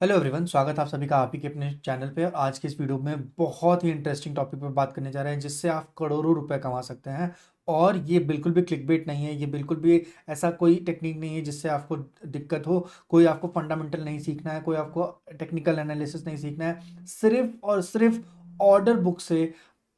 Hello everyone, स्वागत है आप सभी का आप ही के अपने चैनल पे। और आज के इस वीडियो में बहुत ही इंटरेस्टिंग टॉपिक पे बात करने जा रहे हैं जिससे आप करोड़ों रुपए कमा सकते हैं। और ये बिल्कुल भी क्लिकबेट नहीं है, ये बिल्कुल भी ऐसा कोई टेक्निक नहीं है जिससे आपको दिक्कत हो। कोई आपको फंडामेंटल नहीं सीखना है, कोई आपको टेक्निकल एनालिसिस नहीं सीखना है। सिर्फ और सिर्फ ऑर्डर बुक से,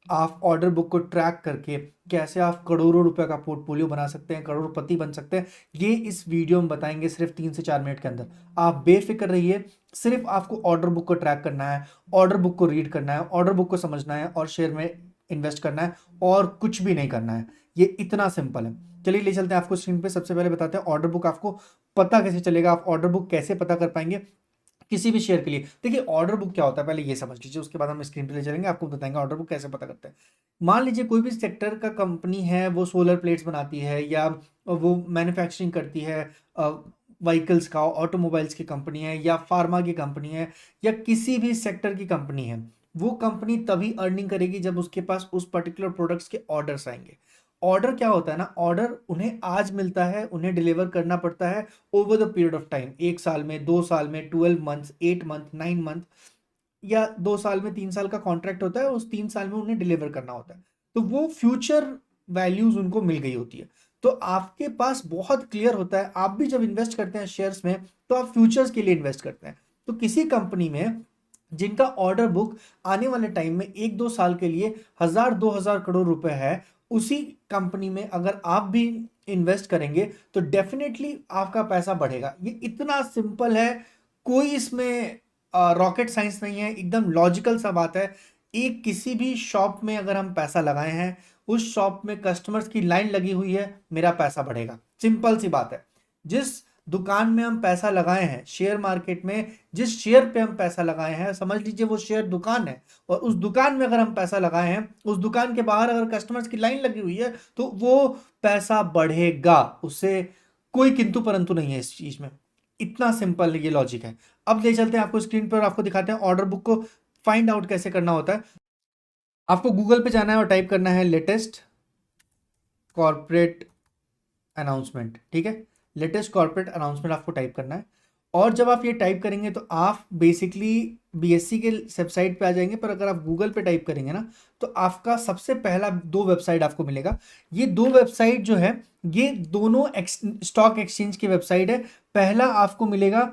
आप ऑर्डर बुक को ट्रैक करके कैसे आप करोड़ों रुपए का पोर्टफोलियो बना सकते हैं, करोड़पति बन सकते हैं, ये इस वीडियो में बताएंगे सिर्फ 3 से 4 मिनट के अंदर। आप बेफिक्र रहिए। सिर्फ आपको ऑर्डर बुक को ट्रैक करना है, ऑर्डर बुक को रीड करना है, ऑर्डर बुक को समझना है और शेयर में इन्वेस्ट करना है, और कुछ भी नहीं करना है। ये इतना सिंपल है। चलिए ले चलते हैं आपको स्क्रीन पे। सबसे पहले बताते हैं ऑर्डर बुक आपको पता कैसे चलेगा, आप ऑर्डर बुक कैसे पता कर पाएंगे किसी भी शेयर के लिए। देखिए ऑर्डर बुक क्या होता है पहले ये समझ लीजिए, उसके बाद हम स्क्रीन पे ले चलेंगे, आपको बताएंगे ऑर्डर बुक कैसे पता करते हैं। मान लीजिए कोई भी सेक्टर का कंपनी है, वो सोलर प्लेट्स बनाती है या वो मैन्युफैक्चरिंग करती है, व्हीकल्स का, ऑटोमोबाइल्स की कंपनी है या फार्मा की कंपनी है या किसी भी सेक्टर की कंपनी है। वो कंपनी तभी अर्निंग करेगी जब उसके पास उस पर्टिकुलर प्रोडक्ट्स के ऑर्डर्स आएंगे। ऑर्डर क्या होता है ना, ऑर्डर उन्हें आज मिलता है, उन्हें डिलीवर करना पड़ता है over the period of time. 1 साल में, 2 साल में, 12 मंथ्स, 8 मंथ, 9 मंथ, या 2 साल में, 3 साल का कॉन्ट्रैक्ट होता है, उस 3 साल में उन्हें डिलीवर करना होता है। तो वो फ्यूचर वैल्यूज उनको मिल गई होती है। तो आपके पास बहुत क्लियर होता है, आप भी जब इन्वेस्ट करते हैं शेयर्स में तो आप फ्यूचर्स के लिए इन्वेस्ट करते हैं। तो किसी कंपनी में जिनका ऑर्डर बुक आने वाले टाइम में 1-2 साल के लिए 1000-2000 करोड़ रुपए है, उसी कंपनी में अगर आप भी इन्वेस्ट करेंगे तो डेफिनेटली आपका पैसा बढ़ेगा। ये इतना सिंपल है, कोई इसमें रॉकेट साइंस नहीं है, एकदम लॉजिकल सा बात है। एक किसी भी शॉप में अगर हम पैसा लगाए हैं, उस शॉप में कस्टमर्स की लाइन लगी हुई है, मेरा पैसा बढ़ेगा। सिंपल सी बात है। जिस दुकान में हम पैसा लगाए हैं शेयर मार्केट में, जिस शेयर पे हम पैसा लगाए हैं, समझ लीजिए वो शेयर दुकान है, और उस दुकान में अगर हम पैसा लगाए हैं, उस दुकान के बाहर अगर कस्टमर्स की लाइन लगी हुई है, तो वो पैसा बढ़ेगा। उससे कोई किंतु परंतु नहीं है इस चीज में। इतना सिंपल ये लॉजिक है। अब ले चलते हैं आपको स्क्रीन पर, आपको दिखाते हैं ऑर्डर बुक को फाइंड आउट कैसे करना होता है। आपको गूगल पे जाना है और टाइप करना है लेटेस्ट कॉर्पोरेट अनाउंसमेंट। ठीक है, लेटेस्ट कॉर्पोरेट अनाउंसमेंट आपको टाइप करना है। और जब आप ये टाइप करेंगे तो आप बेसिकली बीएससी के वेबसाइट पे आ जाएंगे, पर अगर आप गूगल पे टाइप करेंगे ना, तो आपका सबसे पहला 2 वेबसाइट आपको मिलेगा। ये 2 वेबसाइट जो है, ये दोनों स्टॉक एक्सचेंज की वेबसाइट है। पहला आपको मिलेगा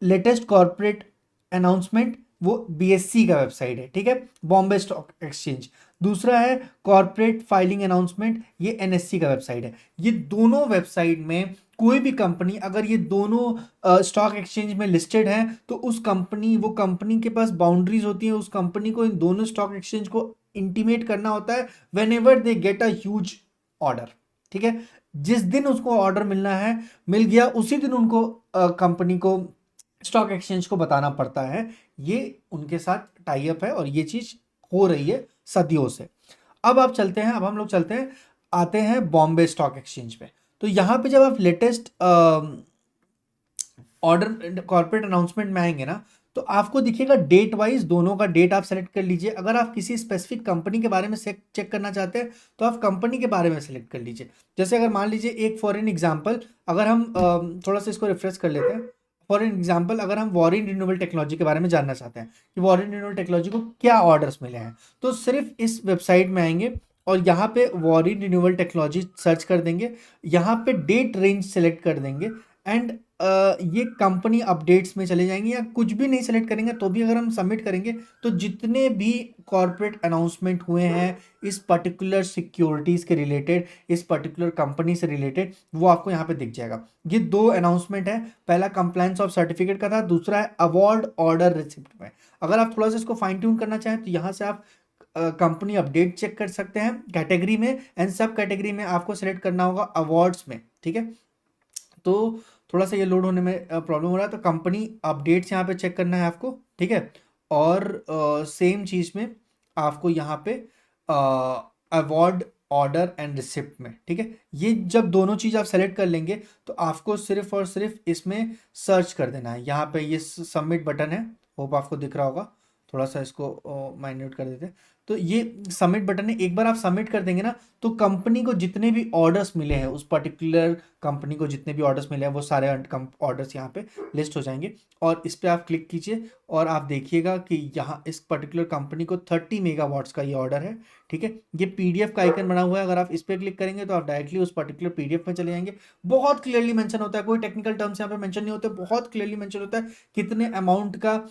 लेटेस्ट कॉर्पोरेट अनाउंसमेंट, वो बीएससी का वेबसाइट है, ठीक है, बॉम्बे स्टॉक एक्सचेंज। दूसरा है कॉर्पोरेट फाइलिंग अनाउंसमेंट, ये एनएससी का वेबसाइट है। ये दोनों वेबसाइट में कोई भी कंपनी अगर ये दोनों स्टॉक एक्सचेंज में लिस्टेड है, तो उस कंपनी, वो कंपनी के पास बाउंड्रीज होती है, उस कंपनी को इन दोनों स्टॉक एक्सचेंज को इंटीमेट करना होता है when ever they get a huge order. ठीक है, जिस दिन उसको ऑर्डर मिलना है, मिल गया, उसी दिन उनको कंपनी को, स्टॉक एक्सचेंज को बताना पड़ता है। ये उनके साथ टाई अप है और ये चीज हो रही है सदियों से। अब आप चलते हैं, अब हम लोग चलते हैं, आते हैं बॉम्बे स्टॉक एक्सचेंज पे। तो यहाँ पे जब आप लेटेस्ट ऑर्डर कॉर्पोरेट अनाउंसमेंट में आएंगे ना, तो आपको दिखेगा डेट वाइज, दोनों का डेट आप सेलेक्ट कर लीजिए। अगर आप किसी स्पेसिफिक कंपनी के बारे में चेक करना चाहते हैं तो आप कंपनी के बारे में सेलेक्ट कर लीजिए। जैसे अगर मान लीजिए एक फॉर एन एग्जाम्पल, अगर हम थोड़ा सा इसको रिफ्रेश कर लेते हैं। फॉर एन एग्जाम्पल, अगर हम वॉरेन रिन्यूएबल टेक्नोलॉजी के बारे में जानना चाहते हैं कि वॉरेन रिन्यूएबल टेक्नोलॉजी को क्या ऑर्डर्स मिले हैं, तो सिर्फ इस वेबसाइट में आएंगे और यहाँ पे वॉरेन रिन्यूएबल टेक्नोलॉजी सर्च कर देंगे, यहाँ पे डेट रेंज सेलेक्ट कर देंगे, एंड ये कंपनी अपडेट्स में चले जाएंगे, या कुछ भी नहीं सेलेक्ट करेंगे तो भी अगर हम सबमिट करेंगे, तो जितने भी कॉर्पोरेट अनाउंसमेंट हुए हैं इस पर्टिकुलर सिक्योरिटीज़ के रिलेटेड, इस पर्टिकुलर कंपनी से रिलेटेड, वो आपको यहाँ पे दिख जाएगा। ये 2 अनाउंसमेंट है, पहला कंप्लायंस ऑफ सर्टिफिकेट का था, दूसरा है अवार्ड ऑर्डर रिसिप्ट में। अगर आप थोड़ा सा इसको फाइन ट्यून करना चाहें तो यहाँ से आप कंपनी अपडेट चेक कर सकते हैं कैटेगरी में, एंड सब कैटेगरी में आपको सेलेक्ट करना होगा अवार्ड्स में। ठीक है, तो थोड़ा सा ये लोड होने में प्रॉब्लम हो रहा है, तो कंपनी अपडेट्स यहाँ पे चेक करना है आपको। ठीक है, और सेम चीज़ में आपको यहाँ पे अवार्ड ऑर्डर एंड रिसिप्ट में। ठीक है, ये जब दोनों चीज़ आप सेलेक्ट कर लेंगे तो आपको सिर्फ और सिर्फ इसमें सर्च कर देना है। यहाँ पे ये सबमिट बटन है, होप आपको दिख रहा होगा, थोड़ा सा इसको माइन्यूट कर देते हैं। तो ये सबमिट बटन है, एक बार आप सबमिट कर देंगे ना तो कंपनी को जितने भी ऑर्डर्स मिले हैं, उस पर्टिकुलर कंपनी को जितने भी ऑर्डर्स मिले हैं वो सारे ऑर्डर्स यहाँ पे लिस्ट हो जाएंगे। और इस पर आप क्लिक कीजिए और आप देखिएगा कि यहाँ इस पर्टिकुलर कंपनी को 30 मेगावाट्स का ये ऑर्डर है। ठीक है, ये पीडीएफ का आइकन बना हुआ है, अगर आप इस पर क्लिक करेंगे तो आप डायरेक्टली उस पर्टिकुलर पीडीएफ में चले जाएंगे। बहुत क्लियरली मेंशन होता है, कोई टेक्निकल टर्म्स यहाँ पे मेंशन नहीं होते, बहुत क्लियरली मेंशन होता है कितने अमाउंट का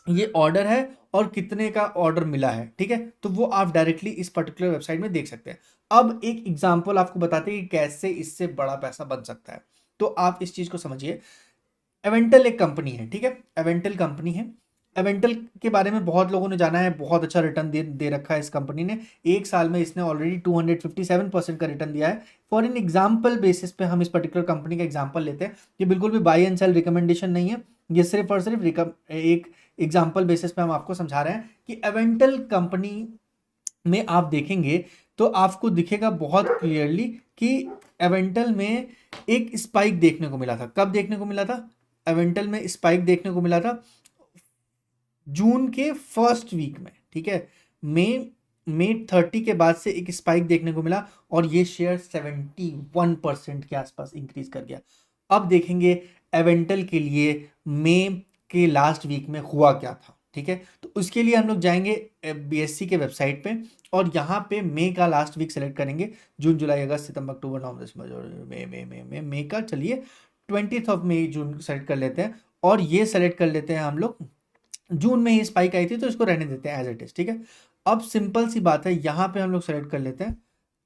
ये ऑर्डर है और कितने का ऑर्डर मिला है। ठीक है, तो वो आप डायरेक्टली इस पर्टिकुलर वेबसाइट में देख सकते हैं। अब एक एग्जांपल आपको बताते हैं कि कैसे इससे बड़ा पैसा बन सकता है, तो आप इस चीज को समझिए। एवेंटल एक कंपनी है, ठीक है, एवेंटल कंपनी है। एवेंटल के बारे में बहुत लोगों ने जाना है, बहुत अच्छा रिटर्न दे रखा है इस कंपनी ने। एक साल में इसने ऑलरेडी 257% का रिटर्न दिया है। फॉर एन एग्जाम्पल बेसिस पे हम इस पर्टिकुलर कंपनी का एग्जाम्पल लेते हैं। ये बिल्कुल भी बाई एंड सेल रिकमेंडेशन नहीं है, ये सिर्फ और सिर्फ एक एग्जाम्पल बेसिस पे हम आपको समझा रहे हैं कि एवेंटल कंपनी में आप देखेंगे तो आपको दिखेगा बहुत क्लियरली कि एवेंटल में एक स्पाइक देखने को मिला था। कब देखने को मिला था? एवेंटल में स्पाइक देखने को मिला था जून के फर्स्ट वीक में। ठीक है, मई 30 के बाद से एक स्पाइक देखने को मिला और ये शेयर 71% के आसपास इंक्रीज कर गया। अब देखेंगे एवेंटल के लिए मई के लास्ट वीक में हुआ क्या था। ठीक है, तो उसके लिए हम लोग जाएंगे बीएससी के वेबसाइट पे और यहाँ पे मई का लास्ट वीक सेलेक्ट करेंगे। जून, जुलाई, अगस्त, सितंबर, अक्टूबर, नवंबर, दिसंबर, मई का चलिए 20th of May June select कर लेते हैं और ये सेलेक्ट कर लेते हैं हम लोग। जून में ही स्पाइक आई थी तो इसको रहने देते हैं एज इट इज। ठीक है, अब सिंपल सी बात है, यहां पे हम लोग सेलेक्ट कर लेते हैं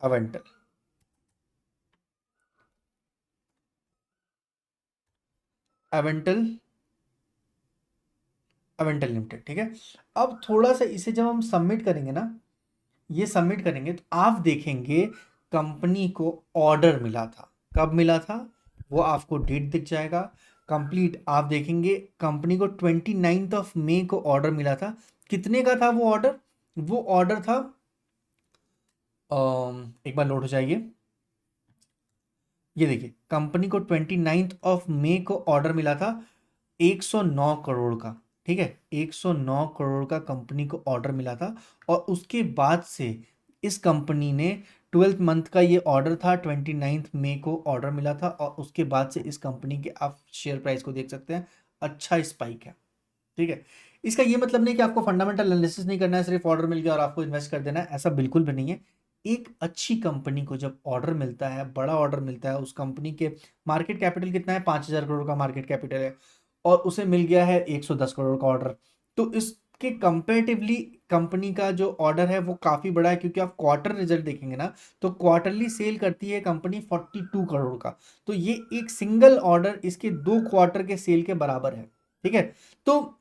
अवेंटल। अवेंटल अवेंटल लिमिटेड। ठीक है, अब थोड़ा सा इसे जब हम सबमिट करेंगे ना, ये सबमिट करेंगे तो आप देखेंगे कंपनी को ऑर्डर मिला था। कब मिला था वो आपको डेट दिख जाएगा कंप्लीट। आप देखेंगे कंपनी को 29th ऑफ मई को ऑर्डर मिला था। कितने का था वो ऑर्डर? वो ऑर्डर था एक बार लोड हो जाइए, ये देखिए कंपनी को 29th ऑफ मई को ऑर्डर मिला था 109 करोड़ का। ठीक है, 109 करोड़ का कंपनी को ऑर्डर मिला था और उसके बाद से इस कंपनी ने 12th मंथ का ये ऑर्डर था, 29th मई को ऑर्डर मिला था और उसके बाद से इस कंपनी के आप शेयर प्राइस को देख सकते हैं, अच्छा स्पाइक है। ठीक है, इसका ये मतलब नहीं कि आपको फंडामेंटल एनालिसिस नहीं करना है, सिर्फ ऑर्डर मिल गया और आपको इन्वेस्ट कर देना है, ऐसा बिल्कुल भी नहीं है। एक अच्छी कंपनी को जब ऑर्डर मिलता है, बड़ा ऑर्डर मिलता है, उस कंपनी के मार्केट कैपिटल कितना है? 5,000 करोड़ का मार्केट कैपिटल है और उसे मिल गया है 110 करोड़ का ऑर्डर, तो इसके कंपेरेटिवली कंपनी का जो ऑर्डर है वो काफ़ी बड़ा है। क्योंकि आप क्वार्टर रिजल्ट देखेंगे ना तो क्वार्टरली सेल करती है कंपनी 42 करोड़ का, तो ये एक सिंगल ऑर्डर इसके 2 क्वार्टर के सेल के बराबर है। ठीक है, तो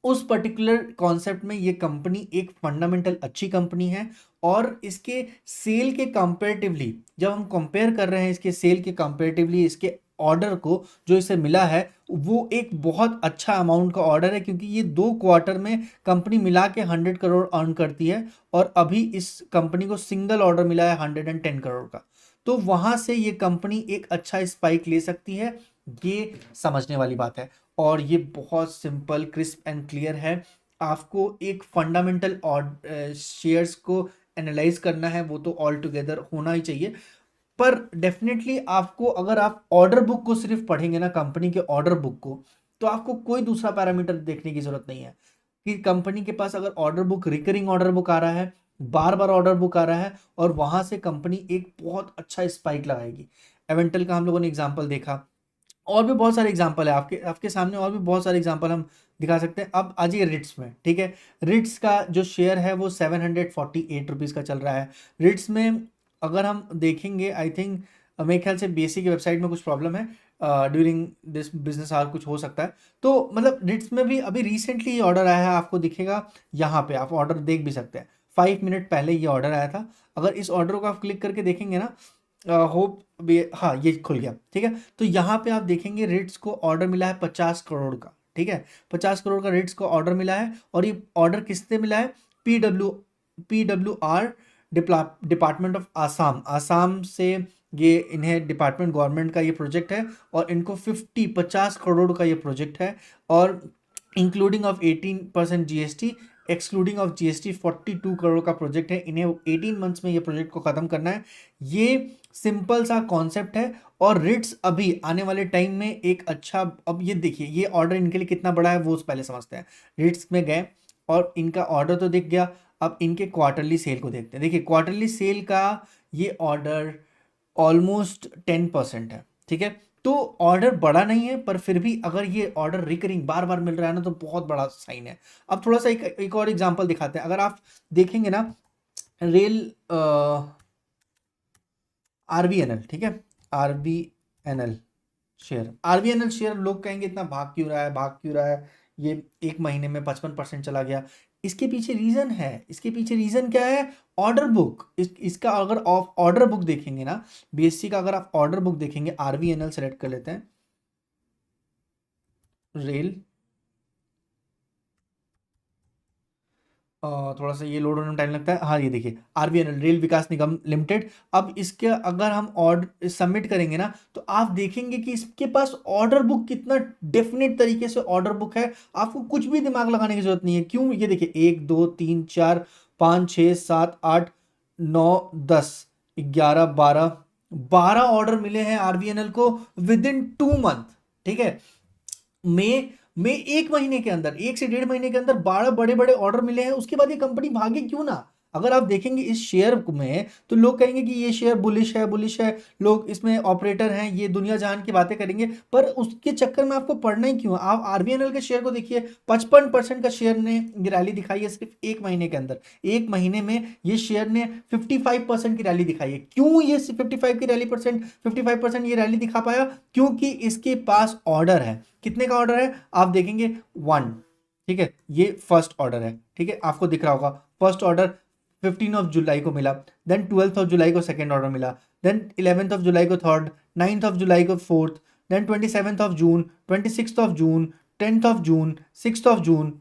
उस पर्टिकुलर कॉन्सेप्ट में ये कंपनी एक फंडामेंटल अच्छी कंपनी है और इसके सेल के कंपेरेटिवली जब हम कंपेयर कर रहे हैं, इसके सेल के कंपेरेटिवली इसके ऑर्डर को जो इसे मिला है वो एक बहुत अच्छा अमाउंट का ऑर्डर है। क्योंकि ये 2 क्वार्टर में कंपनी मिला के 100 करोड़ अर्न करती है और अभी इस कंपनी को सिंगल ऑर्डर मिला है 110 करोड़ का, तो वहां से ये कंपनी एक अच्छा स्पाइक ले सकती है। ये समझने वाली बात है और ये बहुत सिंपल, क्रिस्प एंड क्लियर है। आपको एक फंडामेंटल और शेयर्स को एनालाइज करना है, वो तो ऑल टुगेदर होना ही चाहिए। पर डेफिनेटली आपको, अगर आप ऑर्डर बुक को सिर्फ पढ़ेंगे ना, कंपनी के ऑर्डर बुक को, तो आपको कोई दूसरा पैरामीटर देखने की जरूरत नहीं है कि कंपनी के पास अगर order book, recurring order book आ रहा है, बार बार ऑर्डर बुक आ रहा है और वहां से कंपनी एक बहुत अच्छा स्पाइक लगाएगी। एवेंटल का हम लोगों ने एग्जाम्पल देखा, और भी बहुत सारे एग्जाम्पल है आपके आपके सामने, और भी बहुत सारे एग्जाम्पल हम दिखा सकते हैं। अब आ जाइए रिट्स में। ठीक है, रिट्स का जो शेयर है वो 748 रुपीज़ का चल रहा है। रिट्स में अगर हम देखेंगे, आई थिंक मेरे ख्याल से बीएससी की वेबसाइट में कुछ प्रॉब्लम है, ड्यूरिंग दिस बिजनेस आवर कुछ हो सकता है। तो मतलब रिट्स में भी अभी रिसेंटली ये ऑर्डर आया है, आपको दिखेगा यहाँ पे, आप ऑर्डर देख भी सकते हैं। 5 मिनट पहले ये ऑर्डर आया था। अगर इस ऑर्डर को आप क्लिक करके देखेंगे ना, होप हाँ ये खुल गया। ठीक है, तो यहाँ पे आप देखेंगे रिट्स को ऑर्डर मिला है 50 करोड़ का। ठीक है, 50 करोड़ का रिट्स को ऑर्डर मिला है और ये ऑर्डर किससे मिला है? PWR department of Assam, Assam से ये इन्हें डिपार्टमेंट गवर्नमेंट का ये प्रोजेक्ट है और इनको 50 करोड़ का ये प्रोजेक्ट है। और including of 18% GST, excluding of GST 42 crore का प्रोजेक्ट है। इन्हें 18 मंथ्स में ये प्रोजेक्ट को ख़त्म करना है। ये सिंपल सा कॉन्सेप्ट है और रिट्स अभी आने वाले टाइम में एक अच्छा, अब ये देखिए ये ऑर्डर इनके लिए कितना बड़ा है वो पहले समझते हैं। रिट्स में गए और इनका ऑर्डर तो दिख गया, अब इनके क्वार्टरली सेल को देखते हैं। देखिए क्वार्टरली सेल का ये ऑर्डर ऑलमोस्ट 10% है, ठीक है। तो ऑर्डर बड़ा नहीं है पर फिर भी अगर ये ऑर्डर रिकरिंग बार बार मिल रहा है ना तो बहुत बड़ा साइन है। अब थोड़ा सा एक और एग्जांपल दिखाते हैं। अगर आप देखेंगे ना रेल आरबीएनएल, ठीक है, आरबीएनएल आरबीएनएल शेयर लोग कहेंगे इतना भाग क्यों रहा है, भाग क्यों रहा है, ये एक महीने में 55% चला गया। इसके पीछे रीजन है, इसके पीछे रीजन क्या है, ऑर्डर बुक। इसका अगर आप ऑर्डर बुक देखेंगे ना, बीएससी का अगर आप ऑर्डर बुक देखेंगे, आरबीएनएल सेलेक्ट कर लेते हैं, रेल थोड़ा सा ये लोड होने में टाइम लगता है। हाँ ये देखिए आरबीएनएल रेल विकास निगम लिमिटेड। अब इसके अगर हम ऑर्डर सबमिट करेंगे ना तो आप देखेंगे कि इसके पास ऑर्डर बुक कितना डेफिनेट तरीके से ऑर्डर बुक है। आपको कुछ भी दिमाग लगाने की जरूरत नहीं है। क्यों, ये देखिए 1 2 3 4 5 6 7 8 9 10 11 12 ऑर्डर मिले हैं आरबीएनएल को विद इन 2 मंथ, ठीक है। में एक महीने के अंदर, 1 से 1.5 महीने के अंदर 12 बड़े बड़े ऑर्डर मिले हैं। उसके बाद ये कंपनी भागे क्यों ना। अगर आप देखेंगे इस शेयर में तो लोग कहेंगे कि ये शेयर बुलिश है, बुलिश है, लोग इसमें ऑपरेटर हैं, ये दुनिया जहान की बातें करेंगे, पर उसके चक्कर में आपको पढ़ना ही क्यों। आप आरबीएनएल के शेयर को देखिए, 55% का शेयर ने ये रैली दिखाई है सिर्फ एक महीने के अंदर। एक महीने में ये शेयर ने 55% की रैली दिखाई है। क्यों ये 55% ये रैली दिखा पाया, क्योंकि इसके पास ऑर्डर है। कितने का ऑर्डर है आप देखेंगे 1, ठीक है, ये फर्स्ट ऑर्डर है, ठीक है, आपको दिख रहा होगा फर्स्ट ऑर्डर 15 जुलाई को मिला, देन 12 जुलाई को सेकेंड ऑर्डर मिला, देन 11 जुलाई को थर्ड, 9 जुलाई को फोर्थ, देन 27 जून, 26 जून, 10 जून, 6 जून,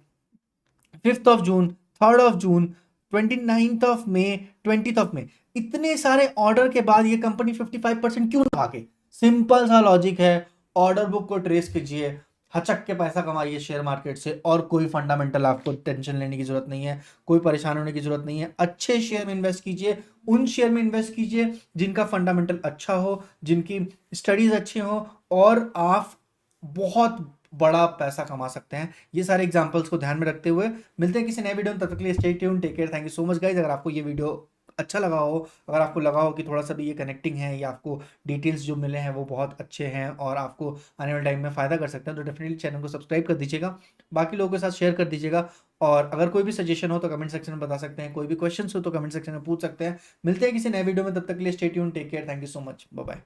5 जून, 3 जून, 29 मई, 20 मई। इतने सारे ऑर्डर के बाद ये कंपनी 55% क्यों भागे। सिंपल सा लॉजिक है, ऑर्डर बुक को ट्रेस कीजिए, हचक के पैसा कमाइए शेयर मार्केट से, और कोई फंडामेंटल आपको टेंशन लेने की जरूरत नहीं है, कोई परेशान होने की जरूरत नहीं है। अच्छे शेयर में इन्वेस्ट कीजिए, उन शेयर में इन्वेस्ट कीजिए जिनका फंडामेंटल अच्छा हो, जिनकी स्टडीज अच्छी हो, और आप बहुत बड़ा पैसा कमा सकते हैं। ये सारे एग्जांपल्स को ध्यान में रखते हुए मिलते हैं किसी नए वीडियो में। तब तक के लिए stay tuned, take care, thank you so much guys. अगर आपको ये वीडियो अच्छा लगा हो, अगर आपको लगा हो कि थोड़ा सा भी ये कनेक्टिंग है या आपको डिटेल्स जो मिले हैं वो बहुत अच्छे हैं और आपको आने वाले टाइम में फ़ायदा कर सकते हैं, तो डेफिनेटली चैनल को सब्सक्राइब कर दीजिएगा, बाकी लोगों के साथ शेयर कर दीजिएगा। और अगर कोई भी सजेशन हो तो कमेंट सेक्शन में बता सकते हैं, कोई भी क्वेश्चन हो तो कमेंट सेक्शन में पूछ सकते हैं। मिलते हैं किसी नए वीडियो में, तब तक के लिए stay tuned, take care, thank you so much, bye bye.